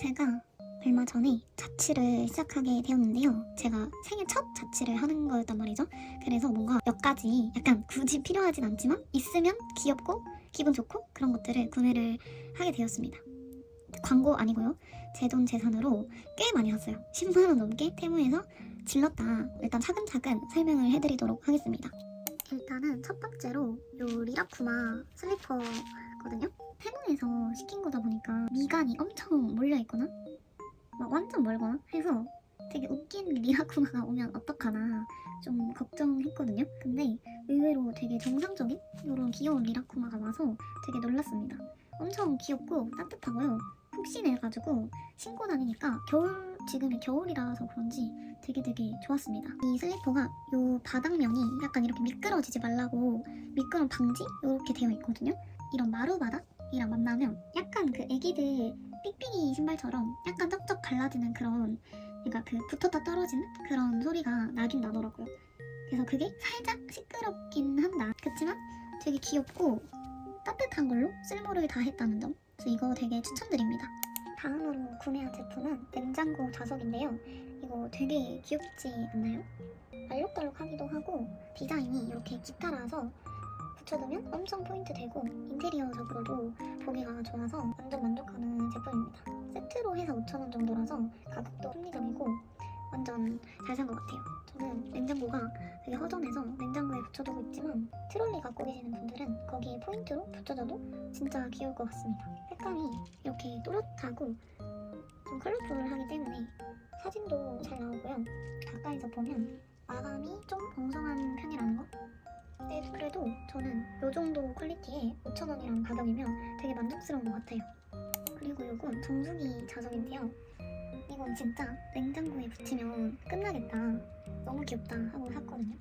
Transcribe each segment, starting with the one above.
제가 얼마 전에 자취를 시작하게 되었는데요. 제가 생애 첫 자취를 하는 거였단 말이죠. 그래서 뭔가 몇 가지 약간 굳이 필요하진 않지만 있으면 귀엽고 기분 좋고 그런 것들을 구매를 하게 되었습니다. 광고 아니고요. 제 돈 재산으로 꽤 많이 샀어요. 10만 원 넘게 테무에서 질렀다. 일단 차근차근 설명을 해드리도록 하겠습니다. 일단은 첫 번째로 요 리라쿠마 슬리퍼거든요. 테무에서 시킨 거다 보니까 미간이 엄청 몰려있거나 막 완전 멀거나 해서 되게 웃긴 리라쿠마가 오면 어떡하나 좀 걱정했거든요. 근데 의외로 되게 정상적인 이런 귀여운 리라쿠마가 와서 되게 놀랐습니다. 엄청 귀엽고 따뜻하고요. 푹신해가지고 신고 다니니까 지금이 겨울이라서 그런지 되게 좋았습니다. 이 슬리퍼가 요 바닥면이 약간 이렇게 미끄러지지 말라고 미끄럼 방지 이렇게 되어 있거든요. 이런 마루바닥이랑 만나면 약간 그 애기들 삑삑이 신발처럼 약간 쩍쩍 갈라지는 그런, 그러니까 그 붙었다 떨어지는 그런 소리가 나긴 나더라고요. 그래서 그게 살짝 시끄럽긴 한다. 그렇지만 되게 귀엽고 따뜻한 걸로 쓸모를 다했다는 점. 그래서 이거 되게 추천드립니다. 다음으로 구매한 제품은 냉장고 자석인데요. 이거 되게 귀엽지 않나요? 알록달록하기도 하고 디자인이 이렇게 깃달아서 붙여두면 엄청 포인트 되고 인테리어적으로도 보기가 좋아서 완전 만족하는 제품입니다. 세트로 해서 5,000원 정도라서 가격도 합리적이고 완전 잘 산 것 같아요. 저는 냉장고가 되게 허전해서 냉장고에 붙여두고 있지만 트롤리 갖고 계시는 분들은 거기에 포인트로 붙여줘도 진짜 귀여울 것 같습니다. 색감이 이렇게 또렷하고 좀 컬러풀하기 때문에 사진도 잘 나오고요. 가까이서 보면 마감이 좀 엉성한 편이라는 거. 네, 그래도 저는 이 정도 퀄리티에 5,000원이라는 가격이면 되게 만족스러운 것 같아요. 그리고 이건 정수기 자석인데요. 이건 진짜 냉장고에 붙이면 끝나겠다, 너무 귀엽다 하고 샀거든요.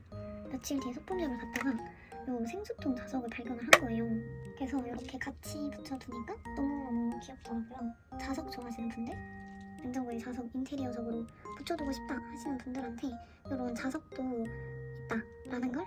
며칠 뒤에 소품샵을 갔다가 이 생수통 자석을 발견을 한 거예요. 그래서 이렇게 같이 붙여두니까 너무너무 귀엽더라고요. 자석 좋아하시는 분들, 냉장고에 자석 인테리어적으로 붙여두고 싶다 하시는 분들한테 이런 자석도 있다라는 걸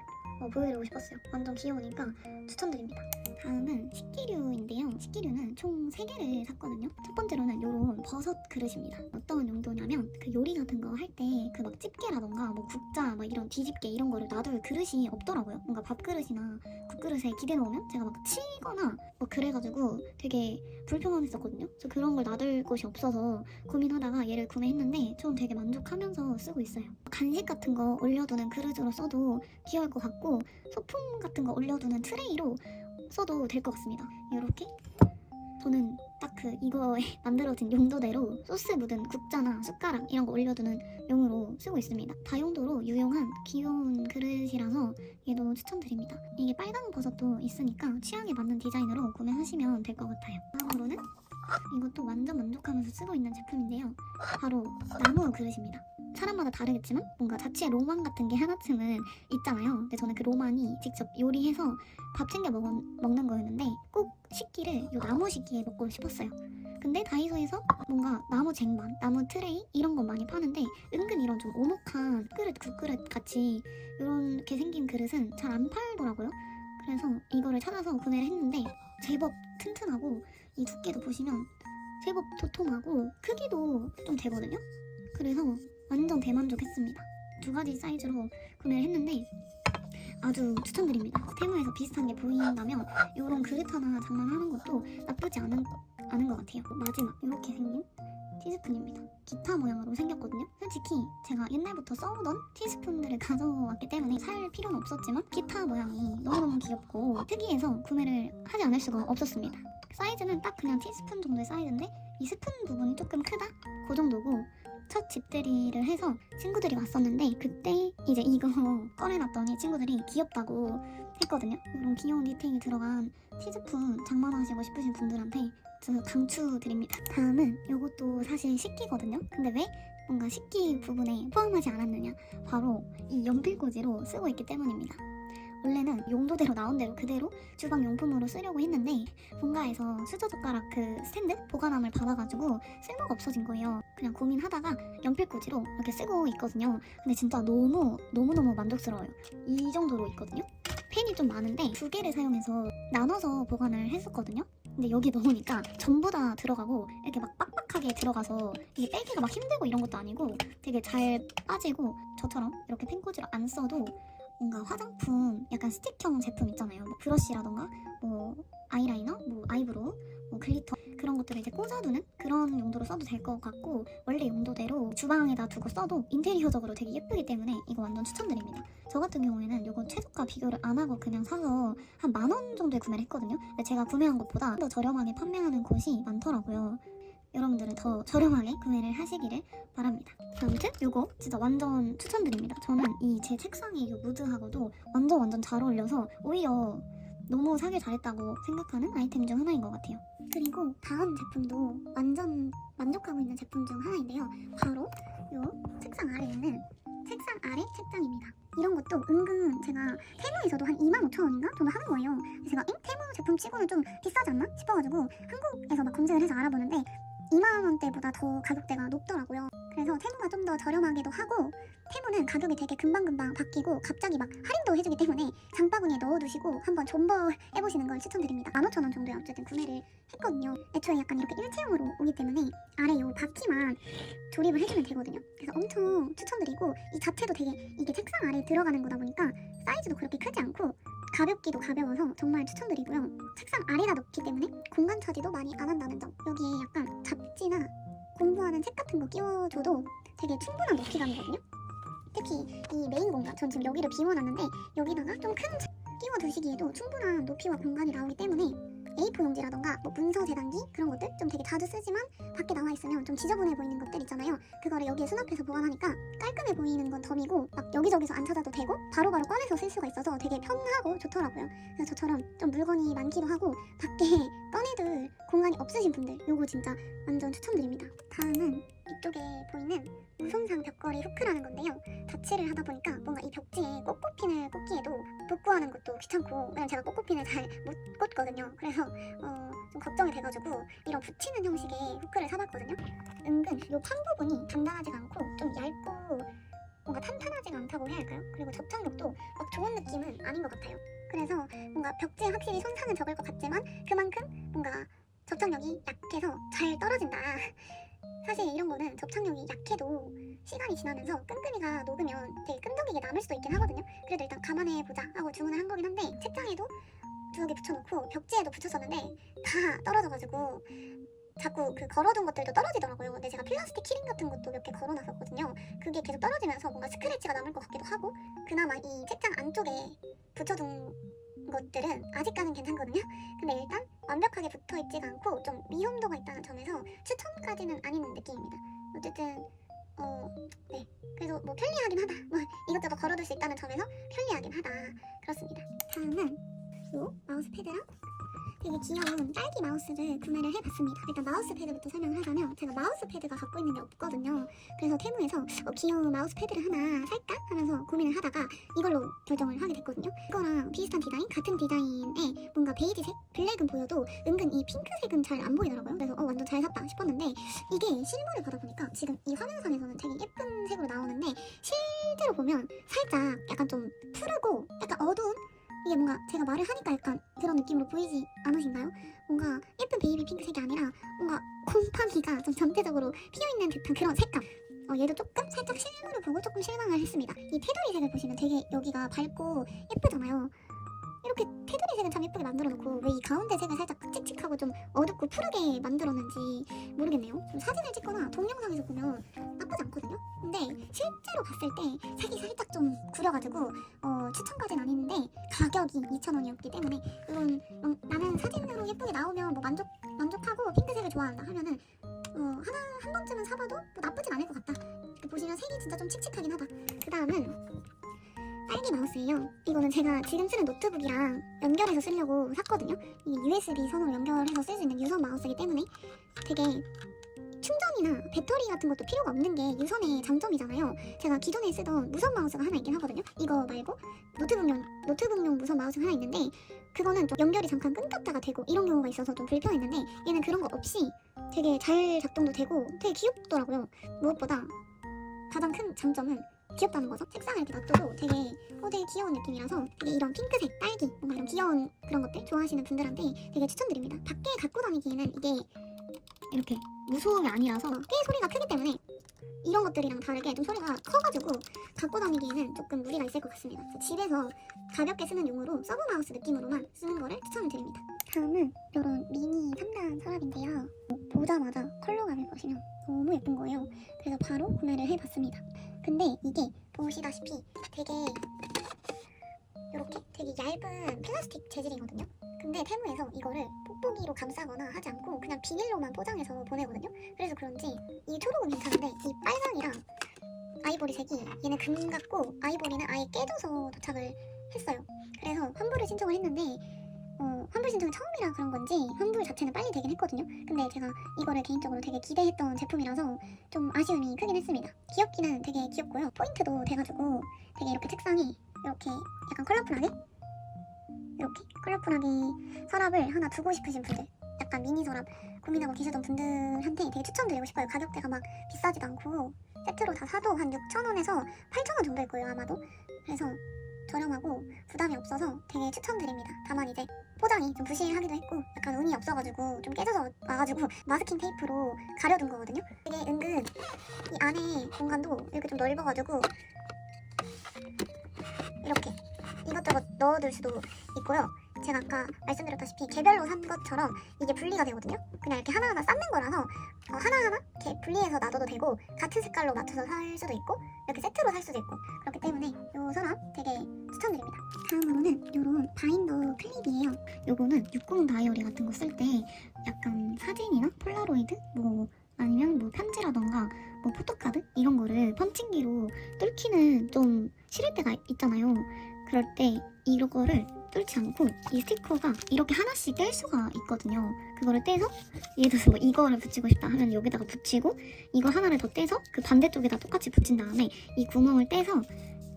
보여드리고 싶었어요. 완전 귀여우니까 추천드립니다. 다음은 식기류인데요. 식기류는 총 3개를 샀거든요. 첫 번째로는 이런 버섯 그릇입니다. 어떤 용도냐면 그 요리 같은 거 할 때 그 막 집게라던가 뭐 국자 막 이런 뒤집개 이런 거를 놔둘 그릇이 없더라고요. 뭔가 밥그릇이나 국그릇에 기대 놓으면 제가 막 치거나 뭐 그래가지고 되게 불편했었거든요. 그래서 그런 걸 놔둘 곳이 없어서 고민하다가 얘를 구매했는데 좀 되게 만족하면서 쓰고 있어요. 간식 같은 거 올려두는 그릇으로 써도 귀여울 것 같고 소품 같은 거 올려두는 트레이로 써도 될 것 같습니다. 이렇게 저는 딱 이거에 만들어진 용도대로 소스 묻은 국자나 숟가락 이런 거 올려두는 용으로 쓰고 있습니다. 다용도로 유용한 귀여운 그릇이라서 얘도 추천드립니다. 이게 빨강 버섯도 있으니까 취향에 맞는 디자인으로 구매하시면 될 것 같아요. 다음으로는 이것도 완전 만족하면서 쓰고 있는 제품인데요. 바로 나무 그릇입니다. 사람마다 다르겠지만 뭔가 자취의 로망 같은 게 하나쯤은 있잖아요. 근데 저는 그 로망이 직접 요리해서 밥 챙겨 먹는 거였는데 꼭 식기를 이 나무 식기에 먹고 싶었어요. 근데 다이소에서 뭔가 나무 쟁반, 나무 트레이 이런 거 많이 파는데 은근 이런 좀 오목한 그릇, 국그릇 같이 이렇게 생긴 그릇은 잘 안 팔더라고요. 그래서 이거를 찾아서 구매를 했는데 제법 튼튼하고 이 두께도 보시면 제법 도톰하고 크기도 좀 되거든요. 그래서 완전 대만족했습니다. 2가지 사이즈로 구매를 했는데 아주 추천드립니다. 테무에서 비슷한 게 보인다면 이런 그릇 하나 장만하는 것도 나쁘지 않은 것 같아요. 마지막 이렇게 생긴 티스푼입니다. 기타 모양으로 생겼거든요. 솔직히 제가 옛날부터 써오던 티스푼들을 가져왔기 때문에 살 필요는 없었지만 기타 모양이 너무너무 귀엽고 특이해서 구매를 하지 않을 수가 없었습니다. 사이즈는 딱 그냥 티스푼 정도의 사이즈인데 이 스푼 부분이 조금 크다? 그 정도고 첫 집들이를 해서 친구들이 왔었는데 그때 이제 이거 꺼내놨더니 친구들이 귀엽다고 했거든요. 이런 귀여운 디테일이 들어간 티스푼 장만하시고 싶으신 분들한테 강추드립니다. 다음은 이것도 사실 식기거든요. 근데 왜 뭔가 식기 부분에 포함하지 않았느냐, 바로 이 연필꽂이로 쓰고 있기 때문입니다. 원래는 용도대로 나온 대로 그대로 주방 용품으로 쓰려고 했는데 본가에서 수저젓가락 그 스탠드 보관함을 받아가지고 쓸모가 없어진 거예요. 그냥 고민하다가 연필꽂이로 이렇게 쓰고 있거든요. 근데 진짜 너무너무 만족스러워요. 이 정도로 있거든요. 펜이 좀 많은데 2개를 사용해서 나눠서 보관을 했었거든요. 근데 여기 넣으니까 전부 다 들어가고 이렇게 막 빡빡 딱딱하게 들어가서 이게 빼기가 막 힘들고 이런 것도 아니고 되게 잘 빠지고, 저처럼 이렇게 펜꽂이로 안 써도 뭔가 화장품 약간 스틱형 제품 있잖아요. 뭐 브러쉬라던가 뭐 아이라이너, 뭐 아이브로우, 뭐 글리터 그런 것들을 이제 꽂아두는 그런 용도로 써도 될 것 같고, 원래 용도대로 주방에다 두고 써도 인테리어적으로 되게 예쁘기 때문에 이거 완전 추천드립니다. 저 같은 경우에는 이거 최저가 비교를 안 하고 그냥 사서 한 10,000원 정도에 구매를 했거든요. 근데 제가 구매한 것보다 더 저렴하게 판매하는 곳이 많더라고요. 여러분들은 더 저렴하게 구매를 하시기를 바랍니다. 아무튼 이거 진짜 완전 추천드립니다. 저는 이 제 책상에 이 무드하고도 완전 잘 어울려서 오히려 너무 사길 잘했다고 생각하는 아이템 중 하나인 것 같아요. 그리고 다음 제품도 완전 만족하고 있는 제품 중 하나인데요. 바로 이 책상 아래에 있는 책상 아래 책장입니다. 이런 것도 은근 제가 테무에서도 한 25,000원인가 정도 하는 거예요. 그래서 제가 테무 제품 치고는 좀 비싸지 않나 싶어가지고 한국에서 막 검색을 해서 알아보는데 20,000원대보다 더 가격대가 높더라고요. 그래서 테무가 좀 더 저렴하기도 하고, 테무는 가격이 되게 금방금방 바뀌고 갑자기 막 할인도 해주기 때문에 장바구니에 넣어두시고 한번 존버해보시는 걸 추천드립니다. 15,000원 정도에 어쨌든 구매를 했거든요. 애초에 약간 이렇게 일체형으로 오기 때문에 아래 요 바퀴만 조립을 해주면 되거든요. 그래서 엄청 추천드리고, 이 자체도 되게 이게 책상 아래에 들어가는 거다 보니까 사이즈도 그렇게 크지 않고 가볍기도 가벼워서 정말 추천드리고요. 책상 아래다 놓기 때문에 공간 차지도 많이 안 한다는 점. 여기에 약간 잡지나 공부하는 책 같은 거 끼워줘도 되게 충분한 높이감이거든요. 특히 이 메인 공간, 전 지금 여기를 비워놨는데 여기다가 좀 큰 책 끼워두시기에도 충분한 높이와 공간이 나오기 때문에 A4 용지라던가 뭐 문서 재단기 그런 것들 좀 되게 자주 쓰지만 밖에 나와 있으면 좀 지저분해 보이는 것들 있잖아요. 그거를 여기에 수납해서 보관하니까 깔끔해 보이는 건 덤이고, 막 여기저기서 안 찾아도 되고 바로바로 꺼내서 쓸 수가 있어서 되게 편하고 좋더라고요. 그래서 저처럼 좀 물건이 많기도 하고 밖에 꺼내둘 공간이 없으신 분들 요거 진짜 완전 추천드립니다. 다음은 이쪽에 보이는 무손상 벽걸이 후크라는 건데요. 자취를 하다 보니까 뭔가 이 벽지에 꽃꽂핀을 꽂기에도 복구하는 것도 귀찮고, 왜냐면 제가 꽃꽂핀을 잘 못 꽂거든요. 그래서 좀 걱정이 돼가지고 이런 붙이는 형식의 후크를 사봤거든요. 은근 이 판 부분이 단단하지가 않고 좀 얇고 뭔가 탄탄하지가 않다고 해야 할까요? 그리고 접착력도 막 좋은 느낌은 아닌 것 같아요. 그래서 뭔가 벽지에 확실히 손상은 적을 것 같지만 그만큼 뭔가 접착력이 약해서 잘 떨어진다. 사실 이런 거는 접착력이 약해도 시간이 지나면서 끈끈이가 녹으면 되게 끈적이게 남을 수도 있긴 하거든요. 그래도 일단 감안해보자 하고 주문을 한 거긴 한데, 책장에도 2개 붙여놓고 벽지에도 붙였었는데 다 떨어져가지고 자꾸 그 걸어둔 것들도 떨어지더라고요. 근데 제가 플라스틱 키링 같은 것도 몇 개 걸어놨었거든요. 그게 계속 떨어지면서 뭔가 스크래치가 남을 것 같기도 하고, 그나마 이 책장 안쪽에 붙여둔 것들은 아직까지는 괜찮거든요. 근데 일단 완벽하게 붙어있지가 않고 좀 위험도가 있다는 점에서 추천까지는 아닌 느낌입니다. 어쨌든 네, 그래도 뭐 편리하긴 하다, 뭐 이것저것 걸어둘 수 있다는 점에서 편리하긴 하다, 그렇습니다. 다음은 요 마우스패드랑 되게 귀여운 딸기 마우스를 구매를 해봤습니다. 일단 마우스패드부터 설명을 하자면 제가 마우스패드가 갖고 있는 게 없거든요. 그래서 테무에서 귀여운 마우스패드를 하나 살까 하면서 고민을 하다가 이걸로 결정을 하게 됐거든요. 이거랑 비슷한 디자인, 같은 디자인에 뭔가 베이지색, 블랙은 보여도 은근 이 핑크색은 잘 안 보이더라고요. 그래서 완전 잘 샀다 싶었는데, 이게 실물을 받아보니까 지금 이 화면상에서는 되게 예쁜 색으로 나오는데 실제로 보면 살짝 약간 좀 푸르고 약간 어두운, 이게 뭔가 제가 말을 하니까 약간 그런 느낌으로 보이지 않으신가요? 뭔가 예쁜 베이비 핑크색이 아니라 뭔가 곰팡이가 좀 전체적으로 피어있는 듯한 그런 색감. 얘도 조금 살짝 실물을 보고 조금 실망을 했습니다. 이 테두리 색을 보시면 되게 여기가 밝고 예쁘잖아요. 이렇게 테두리 색은 참 예쁘게 만들어 놓고 왜 이 가운데 색을 살짝 칙칙하고 좀 어둡고 푸르게 만들었는지 모르겠네요. 좀 사진을 찍거나 동영상에서 보면 나쁘지 않거든요. 근데 실제로 봤을 때 색이 살짝 좀 구려가지고 추천까지는 아닌데 가격이 2,000원이었기 때문에 이런 나는 사진으로 예쁘게 나오면 뭐 만족하고 핑크색을 좋아한다 하면은 한 번쯤은 사봐도 뭐 나쁘진 않을 것 같다. 보시면 색이 진짜 좀 칙칙하긴 하다. 그 다음은 딸기 마우스예요. 이거는 제가 지금 쓰는 노트북이랑 연결해서 쓰려고 샀거든요. 이게 USB 선으로 연결해서 쓸 수 있는 유선 마우스이기 때문에 되게 충전이나 배터리 같은 것도 필요가 없는 게 유선의 장점이잖아요. 제가 기존에 쓰던 무선 마우스가 하나 있긴 하거든요. 이거 말고 노트북용 무선 마우스가 하나 있는데 그거는 좀 연결이 잠깐 끊겼다가 되고 이런 경우가 있어서 좀 불편했는데, 얘는 그런 거 없이 되게 잘 작동도 되고 되게 귀엽더라고요. 무엇보다 가장 큰 장점은 귀엽다는 거죠. 책상에 이렇게 놔둬도 되게 귀여운 느낌이라서 이런 핑크색, 딸기, 뭔가 이런 귀여운 그런 것들 좋아하시는 분들한테 되게 추천드립니다. 밖에 갖고 다니기에는 이게 이렇게 무소음이 아니라서 꽤 소리가 크기 때문에 이런 것들이랑 다르게 좀 소리가 커가지고 갖고 다니기에는 조금 무리가 있을 것 같습니다. 그래서 집에서 가볍게 쓰는 용으로 서브마우스 느낌으로만 쓰는 거를 추천을 드립니다. 다음은 이런 미니 3단 서랍인데요. 보자마자 컬러감을 보시면 너무 예쁜 거예요. 그래서 바로 구매를 해봤습니다. 근데 이게 보시다시피 되게 이렇게 되게 얇은 플라스틱 재질이거든요. 근데 테무에서 이거를 뽁뽁이로 감싸거나 하지 않고 그냥 비닐로만 포장해서 보내거든요. 그래서 그런지 이 초록은 괜찮은데 이 빨강이랑 아이보리색이 얘는 금 같고 아이보리는 아예 깨져서 도착을 했어요. 그래서 환불을 신청을 했는데 환불 신청이 처음이라 그런 건지 환불 자체는 빨리 되긴 했거든요. 근데 제가 이거를 개인적으로 되게 기대했던 제품이라서 좀 아쉬움이 크긴 했습니다. 귀엽기는 되게 귀엽고요. 포인트도 돼가지고 되게 이렇게 책상이 이렇게 약간 컬러풀하게 이렇게 컬러풀하게 서랍을 하나 두고 싶으신 분들, 약간 미니 서랍 고민하고 계시던 분들한테 되게 추천드리고 싶어요. 가격대가 막 비싸지도 않고 세트로 다 사도 한 6,000원에서 8,000원 정도일 거예요 아마도. 그래서 저렴하고 부담이 없어서 되게 추천드립니다. 다만 이제 포장이 좀 부실하기도 했고 약간 운이 없어가지고 좀 깨져서 와가지고 마스킹 테이프로 가려둔 거거든요. 이게 은근 이 안에 공간도 이렇게 좀 넓어가지고 이렇게 이것저것 넣어둘 수도 있고요. 제가 아까 말씀드렸다시피 개별로 산 것처럼 이게 분리가 되거든요. 그냥 이렇게 하나하나 쌓는 거라서 하나하나 이렇게 분리해서 놔둬도 되고 같은 색깔로 맞춰서 살 수도 있고 이렇게 세트로 살 수도 있고 그렇기 때문에 이 서랍 되게 추천드립니다. 다음으로는 이런 바인더 클립이에요. 요거는 60 다이어리 같은 거 쓸 때 약간 사진이나 폴라로이드 뭐 아니면 뭐 편지라던가 뭐 포토카드 이런 거를 펀칭기로 뚫기는 좀 싫을 때가 있잖아요. 그럴 때 이거를 뚫지 않고 이 스티커가 이렇게 하나씩 뗄 수가 있거든요. 그거를 떼서 예를 들어서 뭐 이거를 붙이고 싶다 하면 여기다가 붙이고 이거 하나를 더 떼서 그 반대쪽에다 똑같이 붙인 다음에 이 구멍을 떼서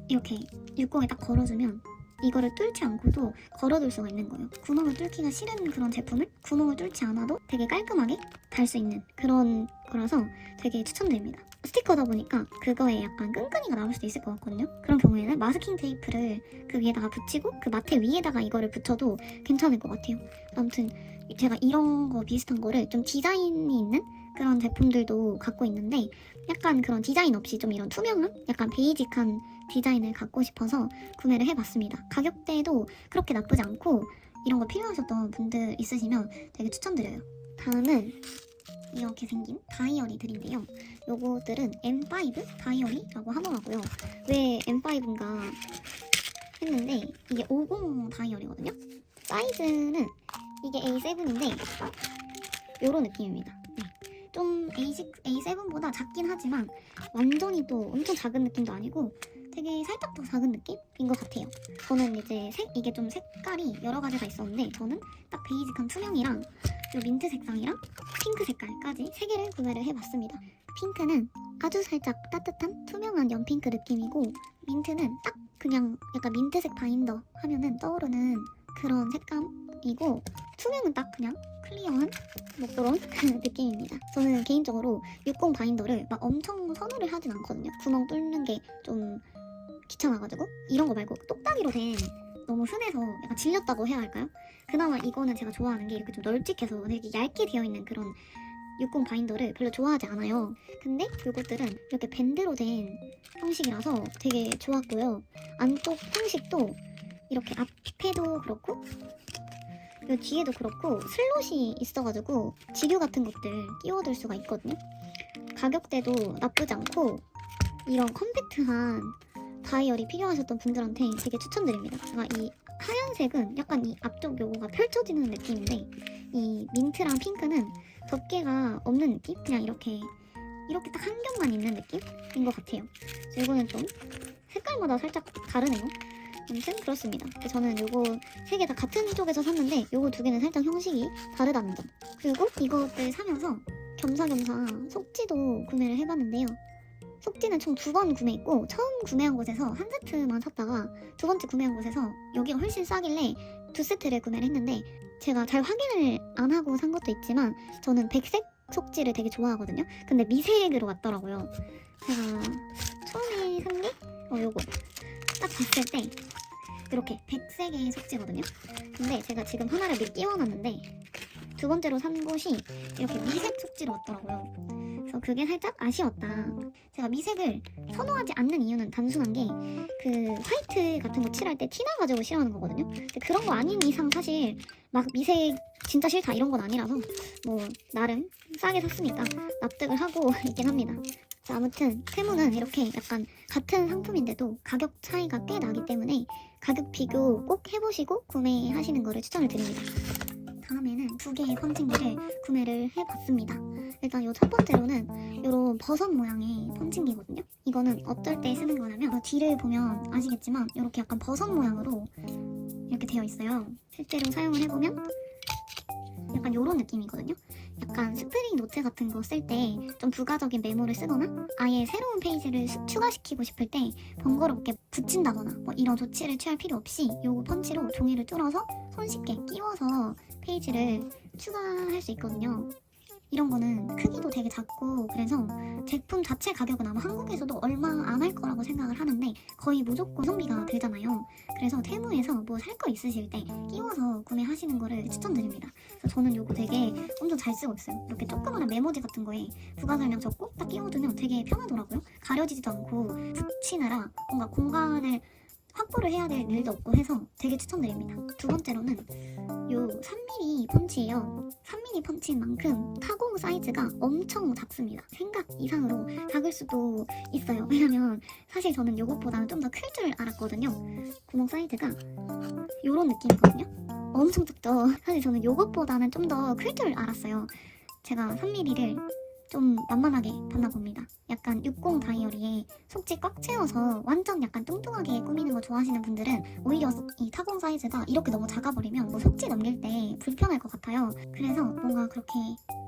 이렇게 육공에 딱 걸어주면 이거를 뚫지 않고도 걸어둘 수가 있는 거예요. 구멍을 뚫기가 싫은 그런 제품을 구멍을 뚫지 않아도 되게 깔끔하게 달 수 있는 그런 거라서 되게 추천드립니다. 스티커다 보니까 그거에 약간 끈끈이가 남을 수도 있을 것 같거든요. 그런 경우에는 마스킹 테이프를 그 위에다가 붙이고 그 마테 위에다가 이거를 붙여도 괜찮을 것 같아요. 아무튼 제가 이런 거 비슷한 거를 좀 디자인이 있는 그런 제품들도 갖고 있는데 약간 그런 디자인 없이 좀 이런 투명한 약간 베이직한 디자인을 갖고 싶어서 구매를 해봤습니다. 가격대도 그렇게 나쁘지 않고 이런 거 필요하셨던 분들 있으시면 되게 추천드려요. 다음은 이렇게 생긴 다이어리들인데요. 요거들은 M5 다이어리라고 하더라고요. 왜 M5인가 했는데 이게 50 다이어리거든요. 사이즈는 이게 A7인데 요런 느낌입니다. 네. 좀 A7보다 작긴 하지만 완전히 또 엄청 작은 느낌도 아니고 되게 살짝 더 작은 느낌인 것 같아요. 저는 이제 이게 좀 색깔이 여러 가지가 있었는데 저는 딱 베이직한 투명이랑 요 민트 색상이랑 핑크 색깔까지 3개를 구매를 해봤습니다. 핑크는 아주 살짝 따뜻한 투명한 연핑크 느낌이고 민트는 딱 그냥 약간 민트색 바인더 하면은 떠오르는 그런 색감이고 투명은 딱 그냥 클리어한 뭐 그런 느낌입니다. 저는 개인적으로 60 바인더를 막 엄청 선호를 하진 않거든요. 구멍 뚫는 게 좀 귀찮아가지고 이런 거 말고 똑딱이로 된 너무 흔해서 약간 질렸다고 해야 할까요? 그나마 이거는 제가 좋아하는 게 이렇게 좀 널찍해서 되게 얇게 되어 있는 그런 60 바인더를 별로 좋아하지 않아요. 근데 이것들은 이렇게 밴드로 된 형식이라서 되게 좋았고요. 안쪽 형식도 이렇게 앞에도 그렇고 이 뒤에도 그렇고 슬롯이 있어가지고 지류 같은 것들 끼워둘 수가 있거든요. 가격대도 나쁘지 않고 이런 컴팩트한 다이어리 필요하셨던 분들한테 되게 추천드립니다. 제가 이 하얀색은 약간 이 앞쪽 요거가 펼쳐지는 느낌인데 이 민트랑 핑크는 덮개가 없는 느낌? 그냥 이렇게 딱 한 겹만 있는 느낌인 것 같아요. 그래서 이거는 좀 색깔마다 살짝 다르네요. 아무튼 그렇습니다. 저는 요거 3개 다 같은 쪽에서 샀는데 요거 2개는 살짝 형식이 다르다는 점. 그리고 이것들 사면서 겸사겸사 속지도 구매를 해봤는데요. 속지는 총 2번 구매했고 처음 구매한 곳에서 한 세트만 샀다가 2번째 구매한 곳에서 여기가 훨씬 싸길래 2세트를 구매를 했는데 제가 잘 확인을 안 하고 산 것도 있지만 저는 백색 속지를 되게 좋아하거든요. 근데 미색으로 왔더라고요. 제가 처음에 산 게 요거 딱 봤을 때 이렇게 백색의 속지거든요. 근데 제가 지금 하나를 끼워놨는데 두 번째로 산 곳이 이렇게 미색 속지로 왔더라고요. 그래서 그게 살짝 아쉬웠다. 제가 미색을 선호하지 않는 이유는 단순한 게 그 화이트 같은 거 칠할 때 티나가지고 싫어하는 거거든요. 근데 그런 거 아닌 이상 사실 막 미색 진짜 싫다 이런 건 아니라서 뭐 나름 싸게 샀으니까 납득을 하고 있긴 합니다. 아무튼 테무는 이렇게 약간 같은 상품인데도 가격 차이가 꽤 나기 때문에 가격 비교 꼭 해보시고 구매하시는 거를 추천을 드립니다. 다음에는 두 개의 펀칭기를 구매를 해봤습니다. 일단 요 첫 번째로는 요런 버섯 모양의 펀칭기거든요. 이거는 어떨 때 쓰는 거냐면 뒤를 보면 아시겠지만 이렇게 약간 버섯 모양으로 이렇게 되어 있어요. 실제로 사용을 해보면 약간 요런 느낌이거든요. 약간 스프링 노트 같은 거 쓸 때 좀 부가적인 메모를 쓰거나 아예 새로운 페이지를 추가시키고 싶을 때 번거롭게 붙인다거나 뭐 이런 조치를 취할 필요 없이 요 펀치로 종이를 뚫어서 손쉽게 끼워서 페이지를 추가할 수 있거든요. 이런 거는 크기도 되게 작고 그래서 제품 자체 가격은 아마 한국에서도 얼마 안 할 거라고 생각을 하는데 거의 무조건 성비가 들잖아요. 그래서 테무에서 뭐 살 거 있으실 때 끼워서 구매하시는 거를 추천드립니다. 그래서 저는 요거 되게 엄청 잘 쓰고 있어요. 이렇게 조그마한 메모지 같은 거에 부가 설명 적고 딱 끼워두면 되게 편하더라고요. 가려지지도 않고 붙이느라 뭔가 공간을 확보를 해야 될 일도 없고 해서 되게 추천드립니다. 두 번째로는 요 3mm 펀치예요. 3mm 펀치인 만큼 타공 사이즈가 엄청 작습니다. 생각 이상으로 작을 수도 있어요. 왜냐면 사실 저는 요것보다는 좀 더 클 줄 알았거든요. 구멍 사이즈가 요런 느낌이거든요. 엄청 작죠. 사실 저는 요것보다는 좀 더 클 줄 알았어요. 제가 3mm를 좀 만만하게 봤나 봅니다. 약간 60 다이어리에 속지 꽉 채워서 완전 약간 뚱뚱하게 꾸미는 거 좋아하시는 분들은 오히려 이 타공 사이즈가 이렇게 너무 작아버리면 뭐 속지 넘길 때 불편할 것 같아요. 그래서 뭔가 그렇게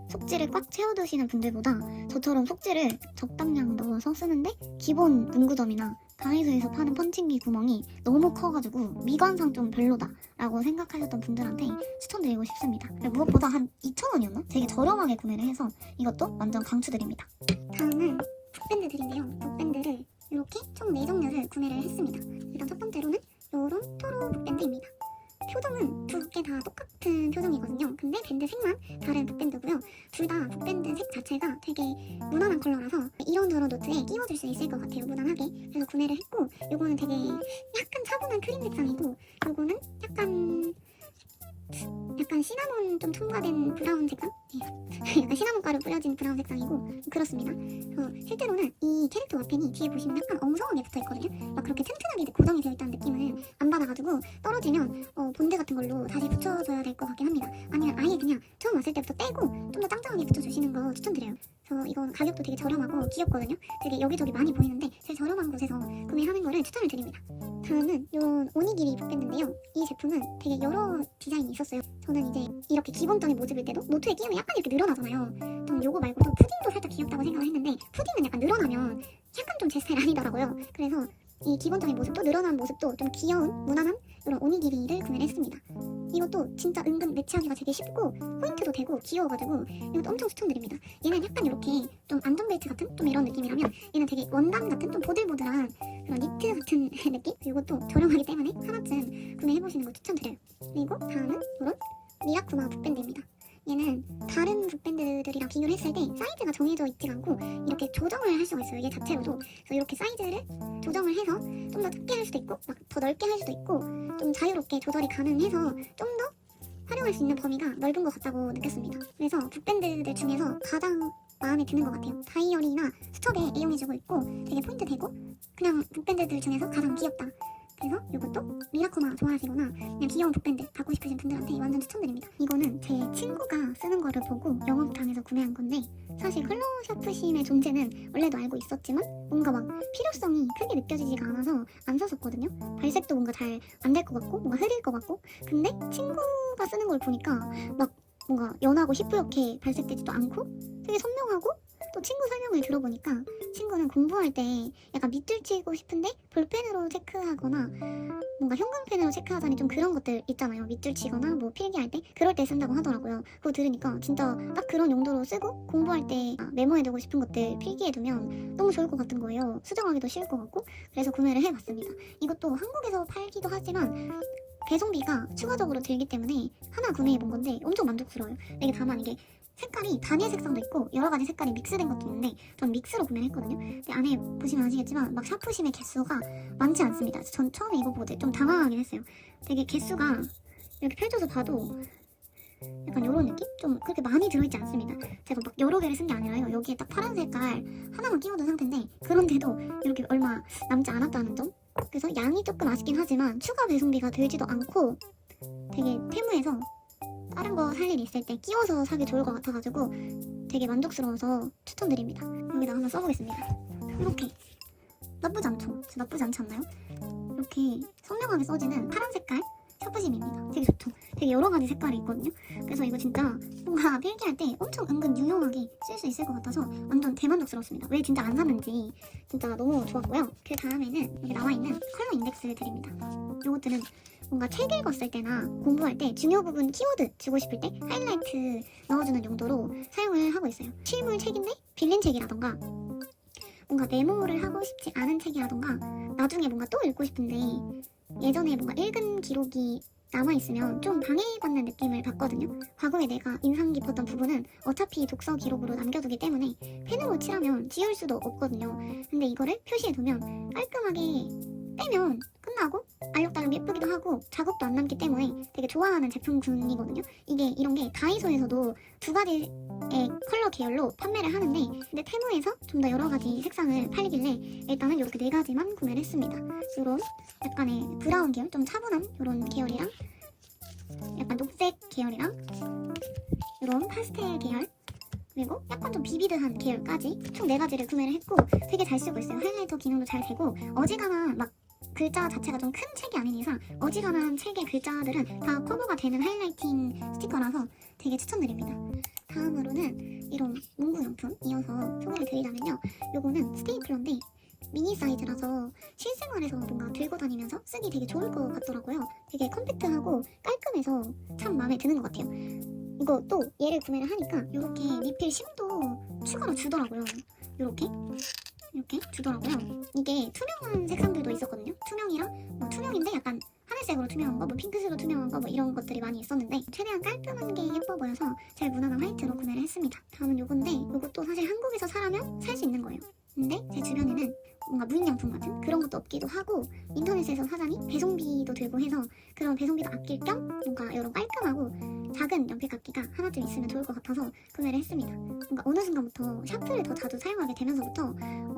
속지를 꽉 채워두시는 분들보다 저처럼 속지를 적당량 넣어서 쓰는데 기본 문구점이나 다이소에서 파는 펀칭기 구멍이 너무 커가지고 미관상 좀 별로다 라고 생각하셨던 분들한테 추천드리고 싶습니다. 무엇보다 한 2,000원이었나? 되게 저렴하게 구매를 해서 이것도 완전 강추드립니다. 다음은 북밴드들인데요. 북밴드를 이렇게 총 4종류를 구매를 했습니다. 일단 첫 번째로는 요런 토로 북밴드입니다. 표정은 두 개 다 똑같은 표정이거든요. 근데 밴드 색만 다른 북밴드고요. 둘 다 북밴드 색 자체가 되게 무난한 컬러라서 이런저런 노트에 끼워줄 수 있을 것 같아요. 무난하게. 그래서 구매를 했고 요거는 되게 약간 차분한 크림 색상이고 요거는 약간 시나몬 좀 첨가된 브라운 색상? 약간 시나몬 가루 뿌려진 브라운 색상이고 그렇습니다. 실제로는 이 캐릭터 와펜이 뒤에 보시면 약간 엉성하게 붙어있거든요. 막 그렇게 튼튼하게 고정이 되어 있다는 느낌을 안 받아가지고 떨어지면 본드 같은 걸로 다시 붙여줘야 될 것 같긴 합니다. 아니면 아예 그냥 처음 왔을 때부터 떼고 좀 더 짱짱하게 붙여주시는 거 추천드려요. 그래서 이건 가격도 되게 저렴하고 귀엽거든요. 되게 여기저기 많이 보이는데 제일 저렴한 곳에서 구매하는 거를 추천을 드립니다. 다음은 요 오니기리 북밴드인데요. 이 제품은 되게 여러 디자인이 있었어요. 저는 이제 이렇게 기본적인 모습일 때도 노트에 끼우면 약간 이렇게 늘어나잖아요. 저는 요거 말고도 푸딩도 살짝 귀엽다고 생각을 했는데 푸딩은 약간 늘어나면 약간 좀 제 스타일 아니더라고요. 그래서 이 기본적인 모습도 늘어난 모습도 좀 귀여운 무난한 이런 오니기리를 구매를 했습니다. 이것도 진짜 은근 매치하기가 되게 쉽고 포인트도 되고 귀여워가지고 이것도 엄청 추천드립니다. 얘는 약간 이렇게 좀 안전벨트 같은 좀 이런 느낌이라면 얘는 되게 원단 같은 좀 보들보들한 그런 니트 같은 느낌? 이것도 저렴하기 때문에 하나쯤 구매해보시는 거 추천드려요. 그리고 다음은 이런 미라쿠마 북밴드입니다. 얘는 다른 북밴드들이랑 비교를 했을 때 사이즈가 정해져 있지 않고 이렇게 조정을 할 수가 있어요. 얘 자체로도. 그래서 이렇게 사이즈를 조정을 해서 좀 더 작게 할 수도 있고 막 더 넓게 할 수도 있고 좀 자유롭게 조절이 가능해서 좀 더 활용할 수 있는 범위가 넓은 것 같다고 느꼈습니다. 그래서 북밴드들 중에서 가장 마음에 드는 것 같아요. 다이어리나 수첩에 애용해주고 있고 되게 포인트 되고 그냥 북밴드들 중에서 가장 귀엽다. 그래서 이것도 미라코마 좋아하시거나 그냥 귀여운 북밴드 갖고 싶으신 분들한테 완전 추천드립니다. 이거는 제 친구가 쓰는 거를 보고 영업당해서 구매한 건데 사실 컬러 샤프심의 존재는 원래도 알고 있었지만 뭔가 막 필요성이 크게 느껴지지가 않아서 안 샀었거든요. 발색도 뭔가 잘 안 될 것 같고 뭔가 흐릴 것 같고 근데 친구가 쓰는 걸 보니까 막 뭔가 연하고 희뿌옇게 발색되지도 않고 되게 선명하고 또 친구 설명을 들어보니까 친구는 공부할 때 약간 밑줄 치고 싶은데 볼펜으로 체크하거나 뭔가 형광펜으로 체크하자니 좀 그런 것들 있잖아요. 밑줄 치거나 뭐 필기할 때 그럴 때 쓴다고 하더라고요. 그거 들으니까 진짜 딱 그런 용도로 쓰고 공부할 때 메모해두고 싶은 것들 필기해두면 너무 좋을 것 같은 거예요. 수정하기도 쉬울 것 같고 그래서 구매를 해봤습니다. 이것도 한국에서 팔기도 하지만 배송비가 추가적으로 들기 때문에 하나 구매해 본 건데 엄청 만족스러워요. 이게 다만 이게 색깔이 단일 색상도 있고 여러 가지 색깔이 믹스된 것도 있는데 전 믹스로 구매를 했거든요. 근데 안에 보시면 아시겠지만 막 샤프심의 개수가 많지 않습니다. 전 처음에 이거 보고 좀 당황하긴 했어요. 되게 개수가 이렇게 펼쳐서 봐도 약간 이런 느낌? 좀 그렇게 많이 들어있지 않습니다. 제가 막 여러 개를 쓴 게 아니라요. 여기에 딱 파란 색깔 하나만 끼워둔 상태인데 그런데도 이렇게 얼마 남지 않았다는 점? 그래서 양이 조금 아쉽긴 하지만 추가 배송비가 들지도 않고 되게 테무에서 다른 거 살 일 있을 때 끼워서 사기 좋을 것 같아가지고 되게 만족스러워서 추천드립니다. 여기다 한번 써보겠습니다. 이렇게 나쁘지 않죠? 나쁘지 않지 않나요? 이렇게 선명하게 써지는 파란 색깔 샤프심입니다. 되게 좋죠? 되게 여러 가지 색깔이 있거든요. 그래서 이거 진짜 뭔가 필기할 때 엄청 은근 유용하게 쓸 수 있을 것 같아서 완전 대만족스럽습니다. 왜 진짜 안 샀는지 진짜 너무 좋았고요. 그 다음에는 여기 나와있는 컬러 인덱스 드립니다. 이것들은 뭔가 책 읽었을 때나 공부할 때 중요 부분 키워드 주고 싶을 때 하이라이트 넣어주는 용도로 사용을 하고 있어요. 실물 책인데 빌린 책이라던가 뭔가 메모를 하고 싶지 않은 책이라던가 나중에 뭔가 또 읽고 싶은데 예전에 뭔가 읽은 기록이 남아있으면 좀 방해받는 느낌을 받거든요. 과거에 내가 인상 깊었던 부분은 어차피 독서 기록으로 남겨두기 때문에 펜으로 칠하면 지울 수도 없거든요. 근데 이거를 표시해두면 깔끔하게 빼면 끝나고 알록달록 예쁘기도 하고 작업도 안 남기 때문에 되게 좋아하는 제품군이거든요. 이게 이런 게 다이소에서도 두 가지의 컬러 계열로 판매를 하는데 근데 테무에서 좀 더 여러 가지 색상을 팔리길래 일단은 이렇게 네 가지만 구매를 했습니다. 이런 약간의 브라운 계열, 좀 차분한 이런 계열이랑 약간 녹색 계열이랑 이런 파스텔 계열 그리고 약간 좀 비비드한 계열까지 총 4가지를 구매를 했고 되게 잘 쓰고 있어요. 하이라이터 기능도 잘 되고 어지간한 막 글자 자체가 좀 큰 책이 아닌 이상 어지간한 책의 글자들은 다 커버가 되는 하이라이팅 스티커라서 되게 추천드립니다. 다음으로는 이런 문구용품 이어서 소개를 드리자면요. 요거는 스테이플러인데 미니 사이즈라서 실생활에서 뭔가 들고 다니면서 쓰기 되게 좋을 것 같더라고요. 되게 컴팩트하고 깔끔해서 참 마음에 드는 것 같아요. 이거 또 얘를 구매를 하니까 이렇게 리필 심도 추가로 주더라고요. 이렇게 주더라고요. 이게 투명한 색상들도 있었거든요. 투명이랑 뭐 투명인데 약간 하늘색으로 투명한 거, 뭐 핑크색으로 투명한 거, 뭐 이런 것들이 많이 있었는데 최대한 깔끔한 게 예뻐 보여서 제일 무난한 화이트로 구매를 했습니다. 다음은 요건데 요것도 사실 한국에서 사라면 살 수 있는 거예요. 근데 제 주변에는 뭔가 무인양품 같은 그런 것도 없기도 하고 인터넷에서 사자니 배송비도 들고 해서 그런 배송비도 아낄 겸 뭔가 이런 깔끔하고 작은 연필깎이가 하나쯤 있으면 좋을 것 같아서 구매를 했습니다. 뭔가 어느 순간부터 샤프를 더 자주 사용하게 되면서부터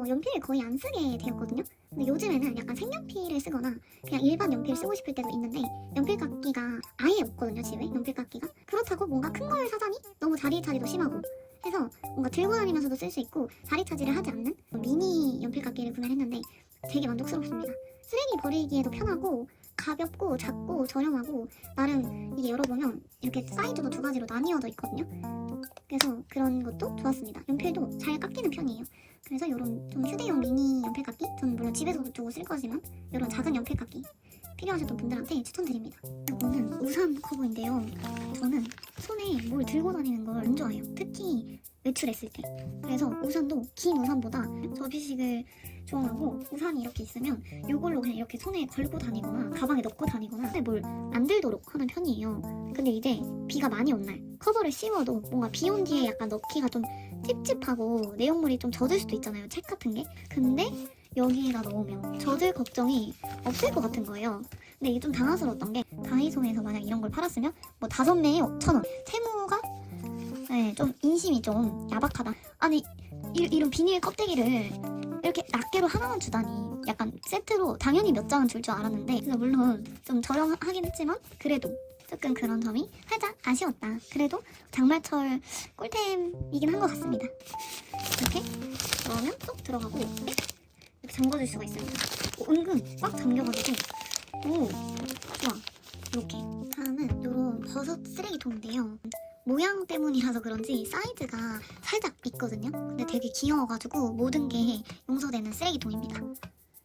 연필을 거의 안 쓰게 되었거든요. 근데 요즘에는 약간 색연필을 쓰거나 그냥 일반 연필 쓰고 싶을 때도 있는데 연필깎이가 아예 없거든요. 집에 연필깎이가 그렇다고 뭔가 큰 걸 사자니 너무 자리 차지도 심하고 해서 뭔가 들고 다니면서도 쓸 수 있고 자리 차지를 하지 않는 미니 연필깎이를 구매를 했는데 되게 만족스럽습니다. 쓰레기 버리기에도 편하고 가볍고 작고 저렴하고 나름 이게 열어보면 이렇게 사이즈도 2가지로 나뉘어져 있거든요. 그래서 그런 것도 좋았습니다. 연필도 잘 깎이는 편이에요. 그래서 이런 좀 휴대용 미니 연필깎이 저는 물론 집에서도 두고 쓸 거지만 이런 작은 연필깎이 필요하셨던 분들한테 추천드립니다. 이거는 우산 커버인데요. 저는 손에 뭘 들고 다니는 걸 안 좋아해요. 특히 외출했을 때. 그래서 우산도 긴 우산보다 접이식을 좋아하고 우산이 이렇게 있으면 이걸로 그냥 이렇게 손에 걸고 다니거나 가방에 넣고 다니거나 손에 뭘 안 들도록 하는 편이에요. 근데 이제 비가 많이 온 날 커버를 씌워도 뭔가 비 온 뒤에 약간 넣기가 좀 찝찝하고 내용물이 좀 젖을 수도 있잖아요. 책 같은 게. 근데 여기에다 넣으면 젖을 걱정이 없을 것 같은 거예요. 근데 이게 좀 당황스러웠던 게 다이소에서 만약 이런 걸 팔았으면 뭐 5매에 5,000원 테무가 좀 인심이 좀 야박하다. 아니 이런 비닐 껍데기를 이렇게 낱개로 하나만 주다니 약간 세트로 당연히 몇 장은 줄 줄 알았는데 그래서 물론 좀 저렴하긴 했지만 그래도 조금 그런 점이 살짝 아쉬웠다. 그래도 장마철 꿀템이긴 한 것 같습니다. 이렇게 넣으면 쏙 들어가고 이렇게 잠궈줄 수가 있습니다. 은근 꽉 잠겨가지고 좋아. 이렇게 다음은 이런 버섯 쓰레기통인데요. 모양 때문이라서 그런지 사이즈가 살짝 있거든요. 근데 되게 귀여워가지고 모든 게 용서되는 쓰레기통입니다.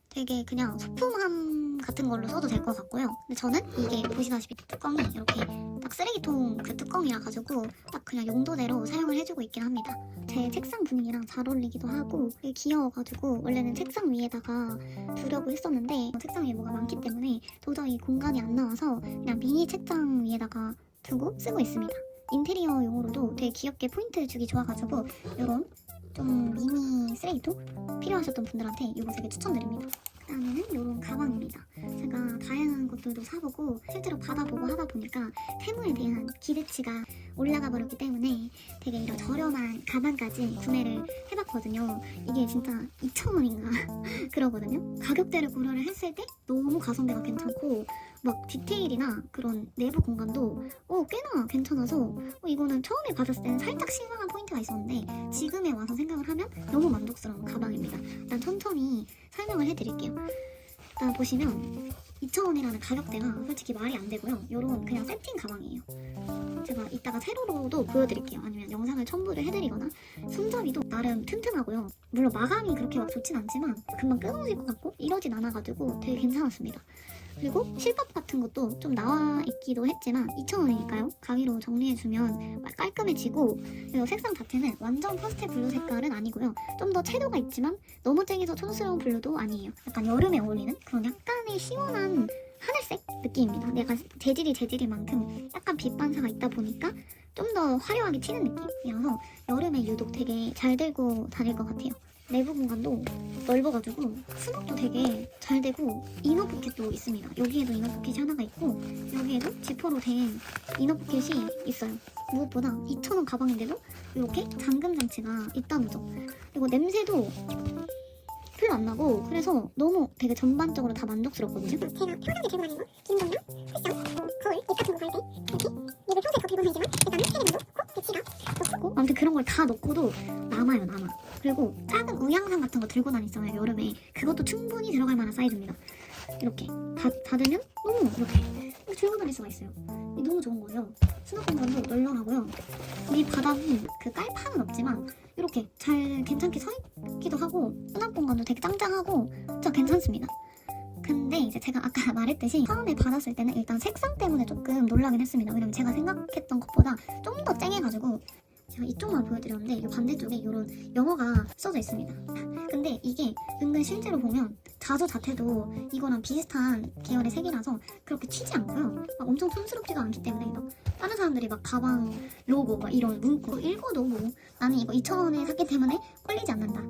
되게 그냥 소품함 같은 걸로 써도 될 것 같고요. 근데 저는 이게 보시다시피 뚜껑이 이렇게 딱 딱 쓰레기통 그 뚜껑이라 가지고 딱 그냥 용도대로 사용을 해주고 있긴 합니다. 제 책상 분위기랑 잘 어울리기도 하고 되게 귀여워가지고 원래는 책상 위에다가 두려고 했었는데 책상 위에 뭐가 많기 때문에 도저히 공간이 안 나와서 그냥 미니 책상 위에다가 두고 쓰고 있습니다. 인테리어용으로도 되게 귀엽게 포인트 주기 좋아가지고 이런 좀 미니 쓰레기통 필요하셨던 분들한테 이거 되게 추천드립니다. 그다음에는 이런 가방입니다. 제가 다양한 것들도 사보고 실제로 받아보고 하다 보니까 테무에 대한 기대치가 올라가 버렸기 때문에 되게 이런 저렴한 가방까지 구매를 해봤거든요. 이게 진짜 2,000원인가 그러거든요. 가격대를 고려를 했을 때 너무 가성비가 괜찮고 막 디테일이나 그런 내부 공간도 꽤나 괜찮아서 이거는 처음에 받았을 때는 살짝 실망한 포인트가 있었는데 지금에 와서 생각을 하면 너무 만족스러운 가방입니다. 일단 천천히 설명을 해드릴게요. 일단 보시면 2,000원이라는 가격대가 솔직히 말이 안 되고요. 요런 그냥 세팅 가방이에요. 제가 이따가 세로로도 보여드릴게요. 아니면 영상을 첨부를 해드리거나. 손잡이도 나름 튼튼하고요. 물론 마감이 그렇게 막 좋진 않지만 금방 끊어질 것 같고 이러진 않아가지고 되게 괜찮았습니다. 그리고 실밥 같은 것도 좀 나와 있기도 했지만 2,000원이니까요. 가위로 정리해주면 깔끔해지고 그리고 색상 자체는 완전 파스텔 블루 색깔은 아니고요. 좀 더 채도가 있지만 너무 쨍해서 촌스러운 블루도 아니에요. 약간 여름에 어울리는 그런 약간의 시원한 하늘색 느낌입니다. 내가 재질이만큼 약간 빛 반사가 있다 보니까 좀 더 화려하게 튀는 느낌이어서 여름에 유독 되게 잘 들고 다닐 것 같아요. 내부 공간도 넓어가지고 수납도 되게 잘 되고 이너 포켓도 있습니다. 여기에도 이너 포켓이 하나가 있고 여기에도 지퍼로 된 이너 포켓이 있어요. 무엇보다 2,000원 가방인데도 이렇게 잠금 장치가 있다는 점. 그리고 냄새도 별로 안 나고 그래서 너무 되게 전반적으로 다 만족스럽거든요. 제가 편하게 들고 다니는 거 기능이랑 패션, 거울, 옷 같은 거 갈 때 이렇게 립을 평소에 더 들고 다니지만 일단은 헤드밴드, 코, 배치가 넣고 아무튼 그런 걸 다 넣고도 남아. 그리고 작은 우양산 같은 거 들고 다니잖아요 여름에. 그것도 충분히 들어갈 만한 사이즈입니다. 이렇게 닫으면 너무 이렇게 들고 다닐 수가 있어요. 너무 좋은 거예요. 수납 공간도 널널하고요. 이 바닥이 그 깔판은 없지만 이렇게 잘 괜찮게 서 있기도 하고 수납 공간도 되게 짱짱하고 진짜 괜찮습니다. 근데 이제 제가 아까 말했듯이 처음에 받았을 때는 일단 색상 때문에 조금 놀라긴 했습니다. 왜냐면 제가 생각했던 것보다 좀 더 쨍해가지고 제가 이쪽만 보여드렸는데 이 반대쪽에 이런 영어가 써져 있습니다. 근데 이게 은근 실제로 보면 자조 자태도 이거랑 비슷한 계열의 색이라서 그렇게 튀지 않고요. 막 엄청 촌스럽지도 않기 때문에 막 다른 사람들이 막 가방 로고 막 이런 문구 읽어도 뭐 나는 이거 2,000원에 샀기 때문에 꼴리지 않는다.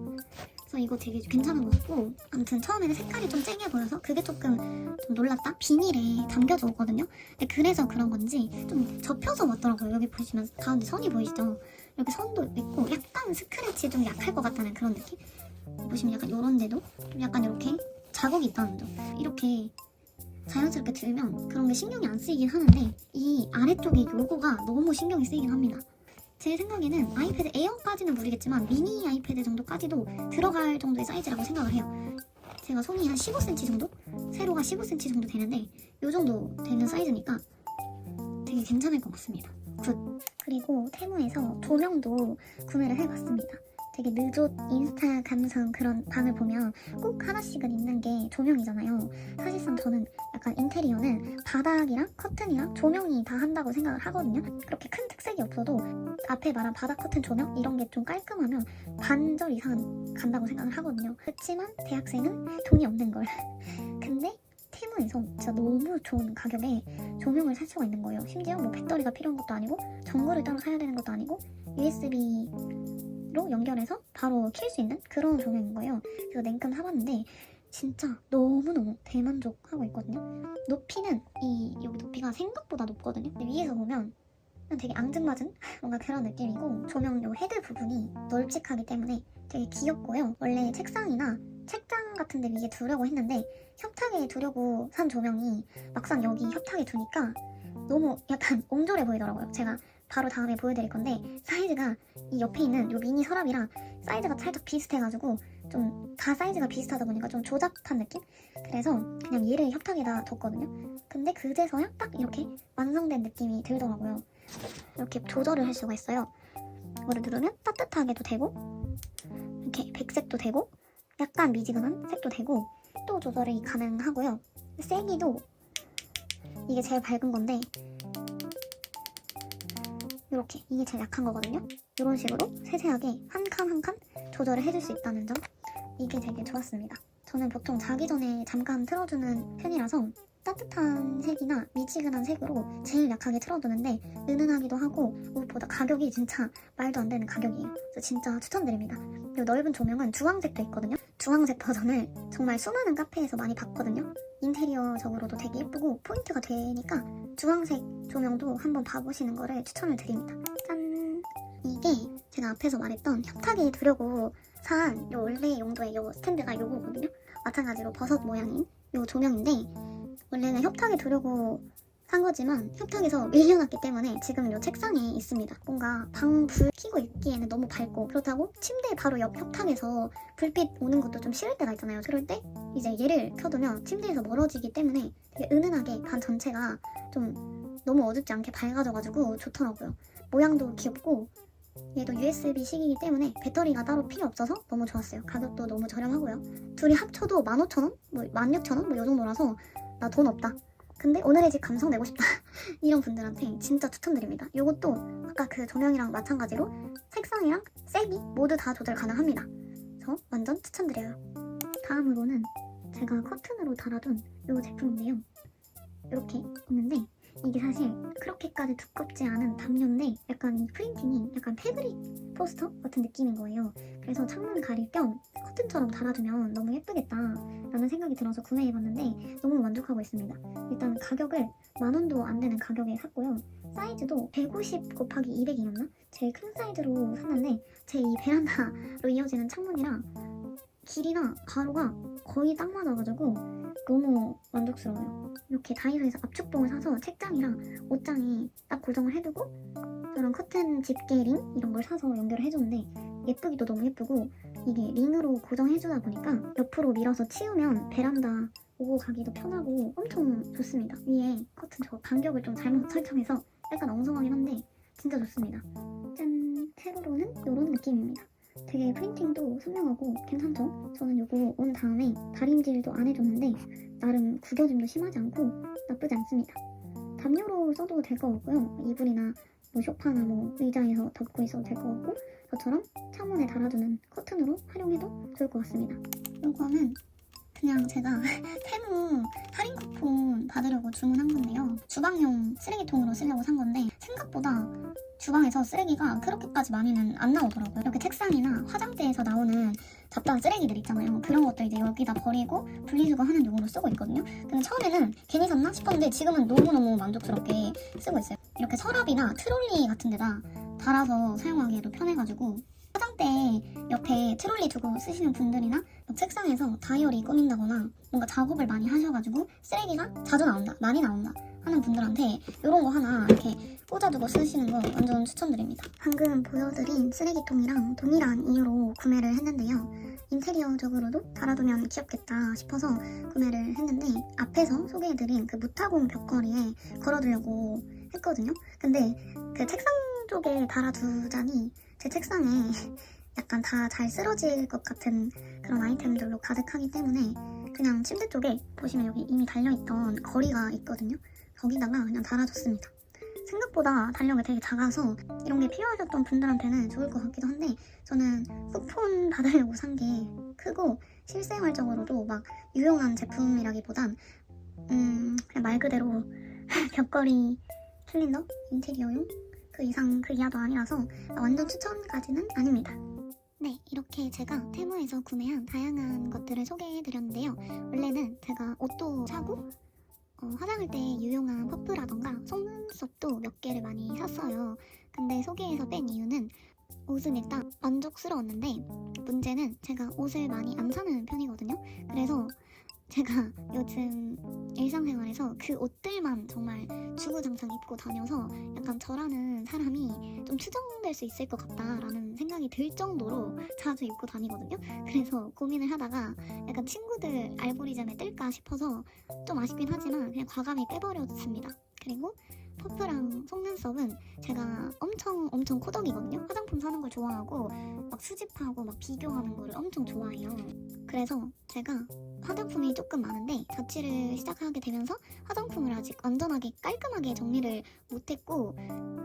그래서 이거 되게 괜찮은 것 같고 아무튼 처음에는 색깔이 좀 쨍해 보여서 그게 조금 좀 놀랐다? 비닐에 담겨져 오거든요. 근데 그래서 그런 건지 좀 접혀서 왔더라고요. 여기 보시면 가운데 선이 보이시죠? 이렇게 선도 있고 약간 스크래치 좀 약할 것 같다는 그런 느낌? 보시면 약간 이런 데도 좀 약간 이렇게 자국이 있다는 점. 이렇게 자연스럽게 들면 그런 게 신경이 안 쓰이긴 하는데 이 아래쪽에 요거가 너무 신경이 쓰이긴 합니다. 제 생각에는 아이패드 에어까지는 모르겠지만 미니 아이패드 정도까지도 들어갈 정도의 사이즈라고 생각을 해요. 제가 손이 한 15cm 정도? 세로가 15cm 정도 되는데 이 정도 되는 사이즈니까 되게 괜찮을 것 같습니다. 굿! 그리고 테무에서 조명도 구매를 해봤습니다. 되게 느조 인스타 감성 그런 방을 보면 꼭 하나씩은 있는 게 조명이잖아요. 사실상 저는 약간 인테리어는 바닥이랑 커튼이랑 조명이 다 한다고 생각을 하거든요. 그렇게 큰 특색이 없어도 앞에 말한 바닥 커튼 조명 이런 게 좀 깔끔하면 반절 이상은 간다고 생각을 하거든요. 그렇지만 대학생은 돈이 없는 걸. 근데 테무에서 진짜 너무 좋은 가격에 조명을 살 수가 있는 거예요. 심지어 뭐 배터리가 필요한 것도 아니고 전구를 따로 사야 되는 것도 아니고 USB로 연결해서 바로 킬 수 있는 그런 조명인 거예요. 그래서 냉큼 사봤는데 진짜 너무너무 대만족하고 있거든요. 높이는 여기 높이가 생각보다 높거든요. 근데 위에서 보면 되게 앙증맞은 뭔가 그런 느낌이고 조명 요 헤드 부분이 널찍하기 때문에 되게 귀엽고요. 원래 책상이나 책장 같은 데 위에 두려고 했는데 협탁에 두려고 산 조명이 막상 여기 협탁에 두니까 너무 약간 옹졸해 보이더라고요. 제가 바로 다음에 보여드릴 건데 사이즈가 이 옆에 있는 요 미니 서랍이랑 사이즈가 살짝 비슷해가지고 좀 다 사이즈가 비슷하다 보니까 좀 조잡한 느낌? 그래서 그냥 얘를 협탁에다 뒀거든요. 근데 그제서야 딱 이렇게 완성된 느낌이 들더라고요. 이렇게 조절을 할 수가 있어요. 이거를 누르면 따뜻하게도 되고 이렇게 백색도 되고 약간 미지근한 색도 되고 또 조절이 가능하고요. 세기도 이게 제일 밝은 건데 이렇게 이게 제일 약한 거거든요. 이런 식으로 세세하게 한 칸 한 칸 조절을 해줄 수 있다는 점, 이게 되게 좋았습니다. 저는 보통 자기 전에 잠깐 틀어주는 편이라서 따뜻한 색이나 미지근한 색으로 제일 약하게 틀어두는데 은은하기도 하고 무엇보다 가격이 진짜 말도 안 되는 가격이에요. 그래서 진짜 추천드립니다. 이 넓은 조명은 주황색도 있거든요. 주황색 버전을 정말 수많은 카페에서 많이 봤거든요. 인테리어적으로도 되게 예쁘고 포인트가 되니까 주황색 조명도 한번 봐보시는 거를 추천을 드립니다. 짠! 이게 제가 앞에서 말했던 협탁에 두려고 산 요 원래 용도의 요 스탠드가 요거거든요. 마찬가지로 버섯 모양인 요 조명인데 원래는 협탁에 두려고 산 거지만 협탁에서 밀려났기 때문에 지금 요 책상에 있습니다. 뭔가 방 불 켜고 있기에는 너무 밝고, 그렇다고 침대 바로 옆 협탁에서 불빛 오는 것도 좀 싫을 때가 있잖아요. 그럴 때 이제 얘를 켜두면 침대에서 멀어지기 때문에 되게 은은하게 방 전체가 좀 너무 어둡지 않게 밝아져가지고 좋더라고요. 모양도 귀엽고 얘도 USB-C이기 때문에 배터리가 따로 필요 없어서 너무 좋았어요. 가격도 너무 저렴하고요. 둘이 합쳐도 15,000원? 뭐 16,000원? 뭐 요 정도라서 나 돈 없다, 근데 오늘의 집 감성 내고 싶다 이런 분들한테 진짜 추천드립니다. 이것도 아까 그 조명이랑 마찬가지로 색상이랑 세기 모두 다 조절 가능합니다. 그래서 완전 추천드려요. 다음으로는 제가 커튼으로 달아둔 이 제품인데요. 이렇게 있는데 이게 사실 그렇게까지 두껍지 않은 담요인데 약간 이 프린팅이 약간 패브릭 포스터 같은 느낌인 거예요. 그래서 창문 가릴 겸 커튼처럼 달아두면 너무 예쁘겠다 라는 생각이 들어서 구매해봤는데 너무 만족하고 있습니다. 일단 가격을 10,000원도 안 되는 가격에 샀고요. 사이즈도 150 곱하기 200이었나? 제일 큰 사이즈로 샀는데 제 이 베란다로 이어지는 창문이랑 길이나 가로가 거의 딱 맞아가지고 너무 만족스러워요. 이렇게 다이소에서 압축봉을 사서 책장이랑 옷장에 딱 고정을 해두고 저런 커튼 집게링 이런 걸 사서 연결을 해줬는데 예쁘기도 너무 예쁘고 이게 링으로 고정해주다 보니까 옆으로 밀어서 치우면 베란다 오고 가기도 편하고 엄청 좋습니다. 위에 커튼 저 간격을 좀 잘못 설정해서 약간 엉성하긴 한데 진짜 좋습니다. 짠! 세로로는 이런 느낌입니다. 되게 프린팅도 선명하고 괜찮죠? 저는 이거 온 다음에 다림질도 안 해줬는데 나름 구겨짐도 심하지 않고 나쁘지 않습니다. 담요로 써도 될 것 같고요. 이불이나 뭐 소파나 뭐 의자에서 덮고 있어도 될 것 같고 저처럼 창문에 달아두는 커튼으로 활용해도 좋을 것 같습니다. 이거는 그냥 제가 테무 할인 쿠폰 받으려고 주문한 건데요. 주방용 쓰레기통으로 쓰려고 산 건데 생각보다 주방에서 쓰레기가 그렇게까지 많이는 안 나오더라고요. 이렇게 책상이나 화장대에서 나오는 잡다한 쓰레기들 있잖아요. 그런 것들 이제 여기다 버리고 분리수거하는 용으로 쓰고 있거든요. 근데 처음에는 괜히 샀나 싶었는데 지금은 너무너무 만족스럽게 쓰고 있어요. 이렇게 서랍이나 트롤리 같은 데다 달아서 사용하기에도 편해가지고 화장대 옆에 트롤리 두고 쓰시는 분들이나 책상에서 다이어리 꾸민다거나 뭔가 작업을 많이 하셔가지고 쓰레기가 자주 나온다, 많이 나온다 하는 분들한테 이런 거 하나 이렇게 꽂아두고 쓰시는 거 완전 추천드립니다. 방금 보여드린 쓰레기통이랑 동일한 이유로 구매를 했는데요. 인테리어적으로도 달아두면 귀엽겠다 싶어서 구매를 했는데 앞에서 소개해드린 그 무타공 벽걸이에 걸어두려고 했거든요. 근데 그 책상 쪽에 달아두자니 제 책상에 약간 다 잘 쓰러질 것 같은 그런 아이템들로 가득하기 때문에 그냥 침대 쪽에 보시면 여기 이미 달려있던 거리가 있거든요. 거기다가 그냥 달아줬습니다. 생각보다 달력이 되게 작아서 이런 게 필요하셨던 분들한테는 좋을 것 같기도 한데 저는 쿠폰 받으려고 산 게 크고 실생활적으로도 막 유용한 제품이라기보단 그냥 말 그대로 벽걸이 캘린더? 인테리어용? 그 이상 그 이하도 아니라서 완전 추천까지는 아닙니다. 네, 이렇게 제가 테무에서 구매한 다양한 것들을 소개해드렸는데요. 원래는 제가 옷도 사고 화장할 때 유용한 퍼프라던가 속눈썹도 몇 개를 많이 샀어요. 근데 소개해서 뺀 이유는 옷은 일단 만족스러웠는데 문제는 제가 옷을 많이 안 사는 편이거든요. 그래서 제가 요즘 일상생활에서 그 옷들만 정말 주구장창 입고 다녀서 약간 저라는 사람이 좀 추정될 수 있을 것 같다라는 생각이 들 정도로 자주 입고 다니거든요. 그래서 고민을 하다가 약간 친구들 알고리즘에 뜰까 싶어서 좀 아쉽긴 하지만 그냥 과감히 빼버렸습니다. 그리고 퍼프랑 속눈썹은 제가 엄청 코덕이거든요. 화장품 사는 걸 좋아하고 막 수집하고 막 비교하는 거를 엄청 좋아해요. 그래서 제가 화장품이 조금 많은데 자취를 시작하게 되면서 화장품을 아직 완전하게 깔끔하게 정리를 못했고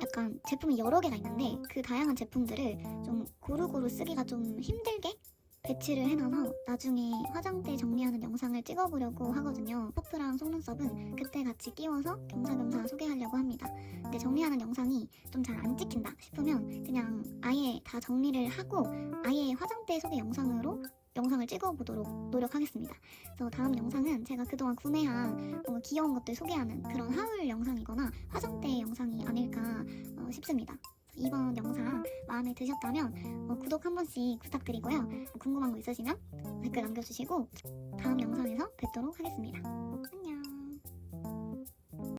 약간 제품이 여러 개가 있는데 그 다양한 제품들을 좀 고루고루 쓰기가 좀 힘들게 배치를 해놔서 나중에 화장대 정리하는 영상을 찍어보려고 하거든요. 퍼프랑 속눈썹은 그때 같이 끼워서 겸사겸사 소개하려고 합니다. 근데 정리하는 영상이 좀 잘 안 찍힌다 싶으면 그냥 아예 다 정리를 하고 아예 화장대 소개 영상으로 영상을 찍어보도록 노력하겠습니다. 그래서 다음 영상은 제가 그동안 구매한 뭔가 귀여운 것들 소개하는 그런 하울 영상이거나 화장대 영상이 아닐까 싶습니다. 이번 영상 마음에 드셨다면 구독 한 번씩 부탁드리고요. 궁금한 거 있으시면 댓글 남겨주시고 다음 영상에서 뵙도록 하겠습니다. 안녕.